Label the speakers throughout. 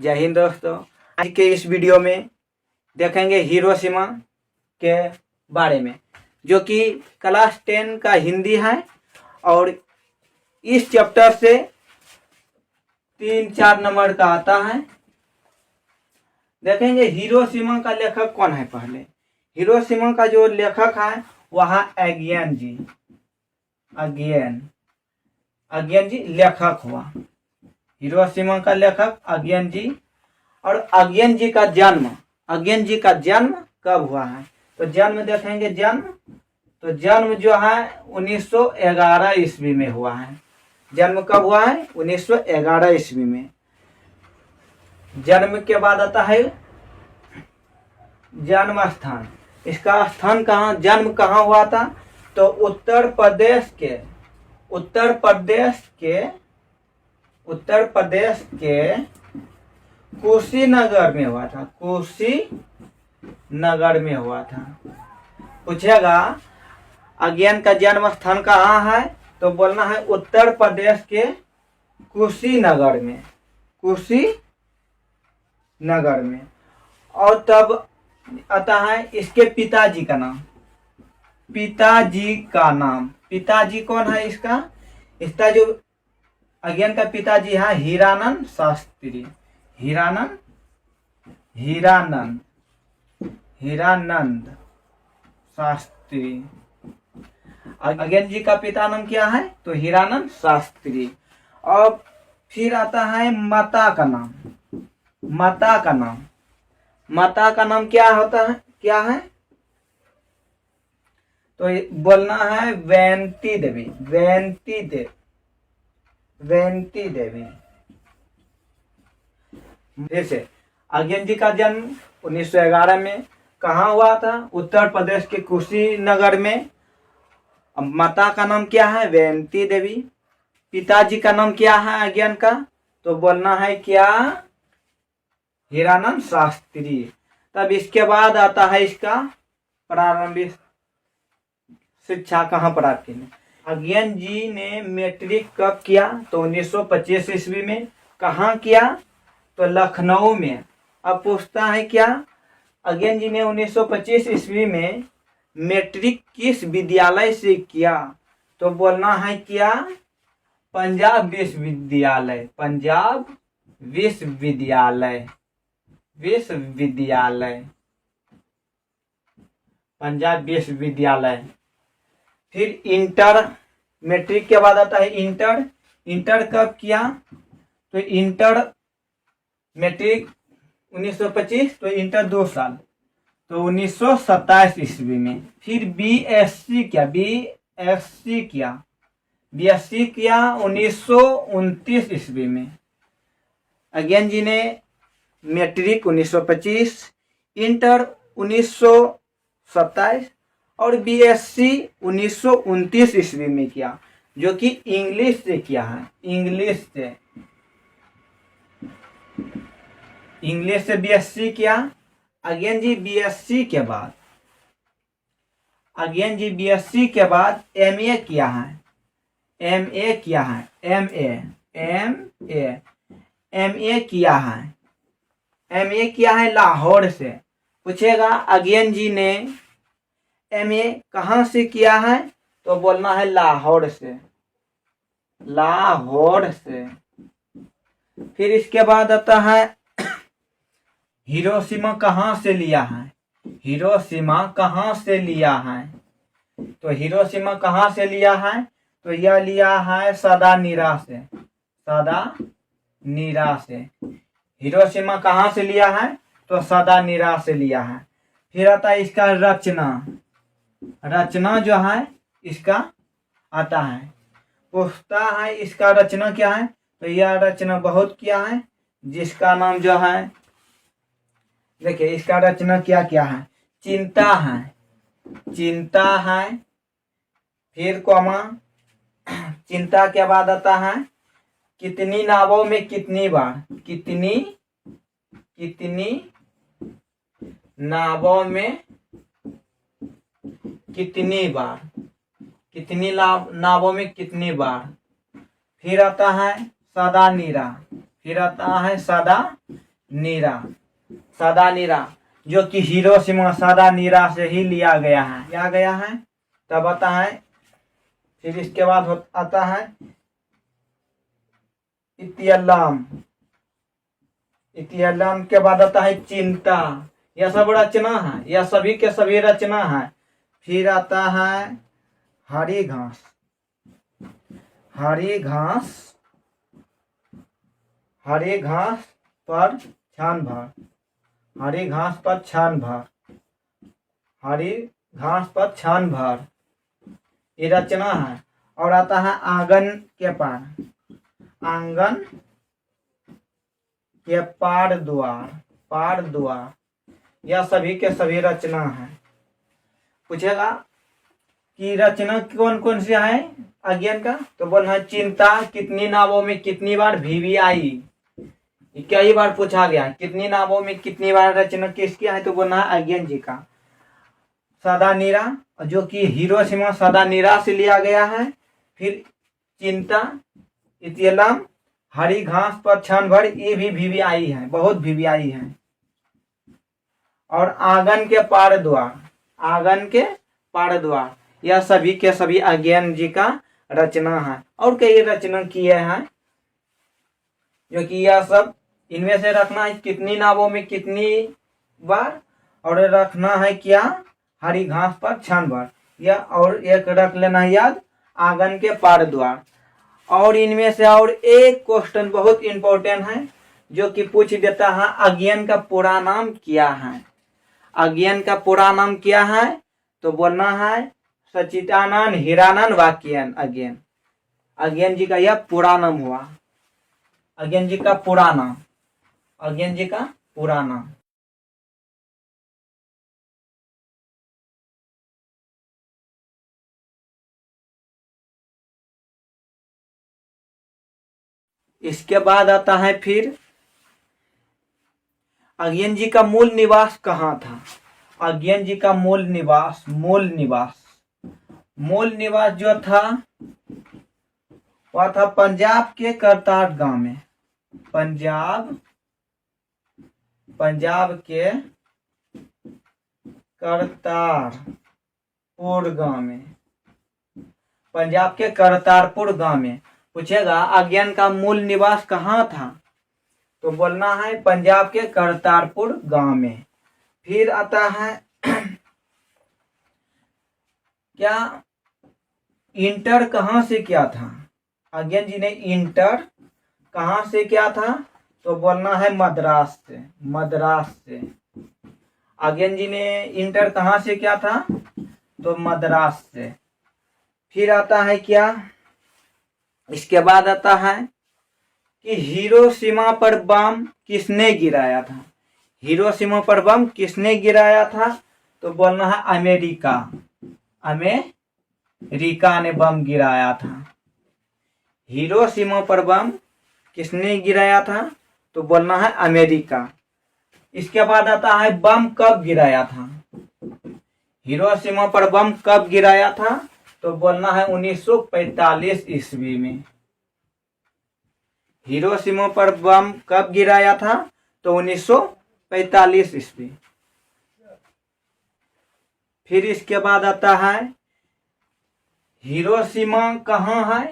Speaker 1: जय हिंद दोस्तों। आज के इस वीडियो में देखेंगे हिरोशिमा के बारे में, जो कि क्लास 10 का हिंदी है और इस चैप्टर से 3-4 नंबर का आता है। देखेंगे हिरोशिमा का लेखक कौन है। पहले हिरोशिमा का जो लेखक है वह अगियन जी। अगियन जी लेखक हुआ। हिरोशिमा का लेखक अगियन जी। और अगियन जी का जन्म कब हुआ है, तो जन्म देखेंगे। जन्म जो है 1911 ईस्वी में हुआ है। जन्म कब हुआ है? 1911 ईस्वी में। जन्म के बाद आता है जन्म स्थान। इसका स्थान कहाँ, जन्म कहाँ हुआ था, तो उत्तर प्रदेश के कुशीनगर में हुआ था। कुशीनगर में हुआ था। पूछेगा अगियन का जन्म स्थान कहाँ है, तो बोलना है उत्तर प्रदेश के कुशीनगर में। और तब आता है इसके पिताजी का नाम। पिताजी कौन है इसका जो अगियन का पिताजी है हीरानंद शास्त्री। हीरानंद शास्त्री। अगियन जी का पिता नाम क्या है, तो हीरानंद शास्त्री। और फिर आता है माता का नाम क्या है, तो बोलना है वैंती देवी। फिर से अगियन जी का जन्म 1911 में कहाँ हुआ था, उत्तर प्रदेश के कुशीनगर में। माता का नाम क्या है, वैंती देवी। पिताजी का नाम क्या है अगियन का, तो बोलना है क्या, हीरानंद शास्त्री। तब इसके बाद आता है इसका प्रारंभिक शिक्षा कहाँ प्राप्त की। अगियन जी ने मैट्रिक कब किया, तो 1925 ईस्वी में। कहाँ किया, तो लखनऊ में। अब पूछता है क्या, अगियन जी ने 1925 ईस्वी में मैट्रिक किस विद्यालय से किया, तो बोलना है क्या, पंजाब विश्वविद्यालय। पंजाब विश्वविद्यालय। फिर इंटर, मैट्रिक के बाद आता है इंटर कब किया, तो इंटर मैट्रिक 1925, तो इंटर 2 साल, तो 1927 ईस्वी में। फिर बीएससी किया 1929 ईस्वी में। अगियन जी ने मैट्रिक 1925, इंटर 1927 और बीएससी 1929 ईस्वी में किया, जो कि इंग्लिश से किया है। इंग्लिश से बीएससी किया। अगियन जी बीएससी के बाद एमए किया है लाहौर से। पूछेगा अगियन जी ने एमए कहाँ से किया है, तो बोलना है लाहौर से। फिर इसके बाद आता है हिरोशिमा कहाँ से लिया है, तो हिरोशिमा कहाँ से लिया है, तो यह लिया है सादानीरा से। हिरोशिमा कहाँ से लिया है, तो सादानीरा से लिया है। फिर आता है इसका रचना जो है इसका आता है। पूछता है इसका रचना क्या है, तो यह रचना बहुत किया है, जिसका नाम जो है, देखिए इसका रचना क्या है। चिंता है। फिर कॉमा, चिंता के बाद आता है कितनी नावों में कितनी बार, कितनी नावों में कितनी नावों में कितनी बार। फिर आता है सादा नीरा, सादा नीरा, जो कि हिरोशिमा सादा नीरा से ही लिया गया है। तब आता है, फिर इसके बाद आता है इतियल्लाम। इतियल्लाम के बाद आता है चिंता। यह सब रचना है, यह सभी के सभी रचना है। फिर आता है हरी घास। हरी घास पर छान भर। हरी घास पर छान भर। हरी घास पर छान भर, ये रचना है। और आता है आंगन के पार। आंगन के पार द्वार, यह सभी के सभी रचना है। पूछेगा कि रचना कौन कौन सी है अज्ञान का, तो बोलना है चिंता कितनी नावों में कितनी बार भीवी आई। कई बार पूछा गया कितनी नावों में कितनी बार रचना किसकी है, तो बोलना है अज्ञान जी का। सादा नीरा, जो कि हिरोशिमा सादा नीरा से लिया गया है। फिर चिंता, इतियलाम, हरी घास पर छान भर, ये भी भीवी आई है, बहुत भीवी आई है। और आंगन के पार द्वार, यह सभी के सभी अज्ञान जी का रचना है। और कई रचना किए हैं, जो कि यह सब इनमें से रखना है कितनी नावों में कितनी बार, और रखना है क्या, हरी घास पर छान भर। यह और एक रख लेना है याद, आंगन के पार द्वार। और इनमें से और एक क्वेश्चन बहुत इंपॉर्टेंट है, जो कि पूछ देता है अज्ञान का पूरा नाम क्या है। अज्ञान का पूरा नाम क्या है, तो बोलना है सच्चिदानंद हीरानंद वाक्यान अज्ञान। अज्ञान जी का यह पूरा नाम हुआ। अज्ञान जी का पूरा नाम, अज्ञान जी का पूरा नाम। इसके बाद आता है फिर अज्ञान जी का मूल निवास कहाँ था। अज्ञान जी का मूल निवास जो था वह था पंजाब के करतार गांव में। पंजाब के करतारपुर गांव में। पूछेगा अज्ञान का मूल निवास कहाँ था, तो बोलना है पंजाब के करतारपुर गांव में। फिर आता है क्या, इंटर कहाँ से किया था। अज्ञान जी ने इंटर कहाँ से किया था, तो बोलना है मद्रास से। अज्ञान जी ने इंटर कहाँ से किया था, तो मद्रास से। फिर आता है क्या, इसके बाद आता है कि हिरोशिमा पर बम किसने गिराया था। हिरोशिमा पर बम किसने गिराया था, तो बोलना है अमेरिका ने बम गिराया था। हिरोशिमा पर बम किसने गिराया था, तो बोलना है अमेरिका। इसके बाद आता है बम कब गिराया था। हिरोशिमा पर बम कब गिराया था, तो बोलना है 1945 ईस्वी में। हिरोशिमा पर बम कब गिराया था, तो 1945 ईस्वी। फिर इसके बाद आता है हिरोशिमा कहाँ है।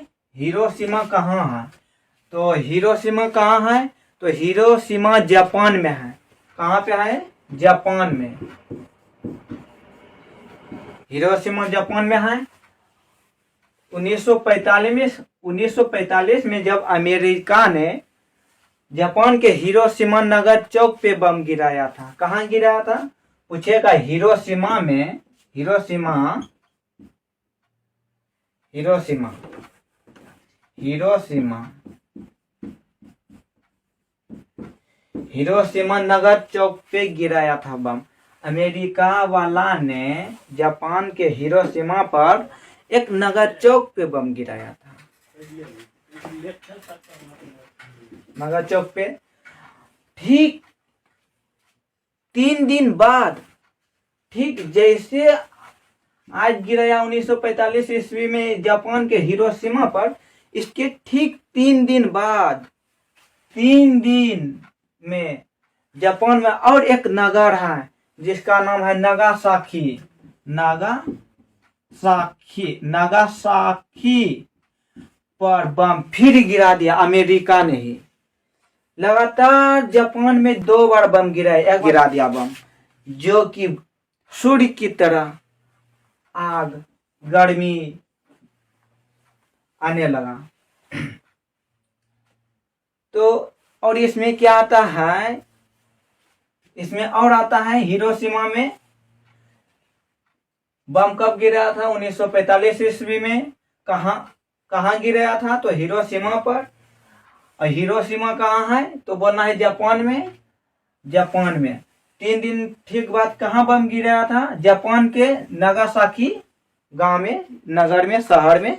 Speaker 1: तो हिरोशिमा कहाँ है, तो हिरोशिमा जापान में है। कहाँ पे है, जापान में। हिरोशिमा जापान में है। 1945 में जब अमेरिका ने जापान के हिरोशिमा नगर चौक पे बम गिराया था। कहाँ गिराया था, पूछेगा हिरोशिमा में। हिरोशिमा नगर चौक पे गिराया था बम। अमेरिका वाला ने जापान के हिरोशिमा पर एक नगर चौक पे बम गिराया था। नगर चौक पे ठीक 3 दिन बाद, ठीक जैसे आज गिराया 1945 ईस्वी में जापान के हिरोशिमा पर, इसके ठीक 3 दिन बाद, 3 दिन में जापान में और एक नगर है जिसका नाम है नागासाकी। नागासाकी पर बम फिर गिरा दिया अमेरिका ने ही। लगातार जापान में 2 बार बम गिरा, एक गिरा दिया बम, जो कि सूर्य की तरह आग गर्मी आने लगा। तो और इसमें क्या आता है, इसमें और आता है हिरोशिमा में बम कब गिरा था, 1945 ईस्वी में। कहाँ गिरा था, तो हिरोशिमा पर। और हिरोशिमा कहाँ है, तो बोलना है जापान में। 3 दिन ठीक बाद कहाँ बम गिरा था, जापान के नागासाकी गांव में, नगर में, शहर में।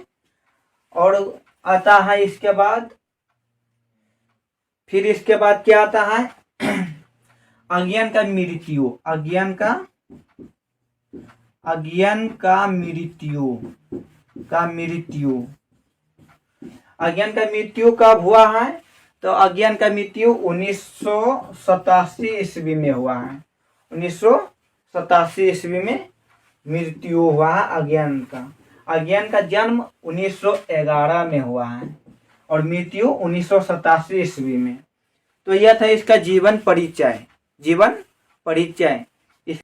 Speaker 1: और आता है इसके बाद, फिर इसके बाद क्या आता है, अज्ञान का मृत्यु। अज्ञान का मृत्यु कब हुआ है, तो अज्ञान का मृत्यु 1987 ईस्वी में हुआ है। 1987 ईस्वी में मृत्यु हुआ है अज्ञान का। अज्ञान का जन्म 1911 में हुआ है और मृत्यु 1987 ईस्वी में। तो यह था इसका जीवन परिचय।